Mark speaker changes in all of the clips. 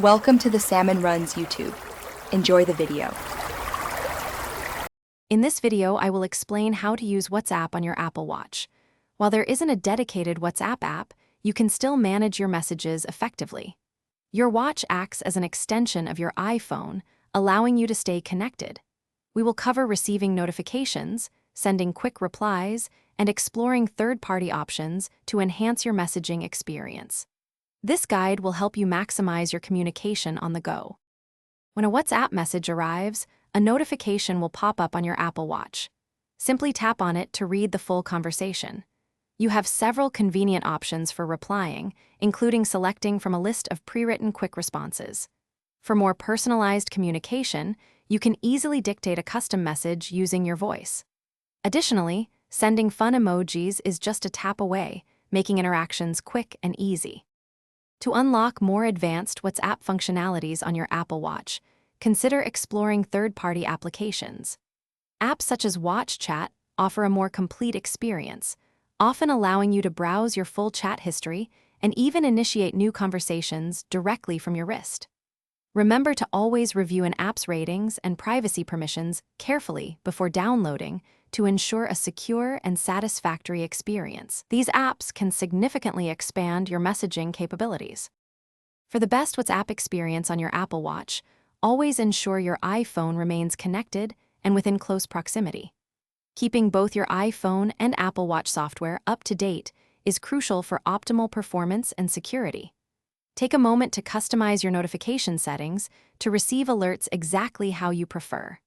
Speaker 1: Welcome to the Salmon Runs YouTube. Enjoy the video.
Speaker 2: In this video, I will explain how to use WhatsApp on your Apple Watch. While there isn't a dedicated WhatsApp app, you can still manage your messages effectively. Your watch acts as an extension of your iPhone, allowing you to stay connected. We will cover receiving notifications, sending quick replies, and exploring third-party options to enhance your messaging experience. This guide will help you maximize your communication on the go. When a WhatsApp message arrives, a notification will pop up on your Apple Watch. Simply tap on it to read the full conversation. You have several convenient options for replying, including selecting from a list of pre-written quick responses. For more personalized communication, you can easily dictate a custom message using your voice. Additionally, sending fun emojis is just a tap away, making interactions quick and easy. To unlock more advanced WhatsApp functionalities on your Apple Watch, consider exploring third-party applications. Apps such as Watch Chat offer a more complete experience, often allowing you to browse your full chat history and even initiate new conversations directly from your wrist. Remember to always review an app's ratings and privacy permissions carefully before downloading to ensure a secure and satisfactory experience. These apps can significantly expand your messaging capabilities. For the best WhatsApp experience on your Apple Watch, always ensure your iPhone remains connected and within close proximity. Keeping both your iPhone and Apple Watch software up to date is crucial for optimal performance and security. Take a moment to customize your notification settings to receive alerts exactly how you prefer.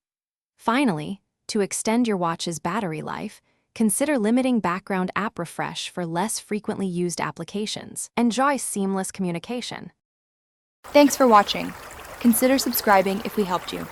Speaker 2: Finally, to extend your watch's battery life, consider limiting background app refresh for less frequently used applications. Enjoy seamless communication.
Speaker 1: Thanks for watching. Consider subscribing if we helped you.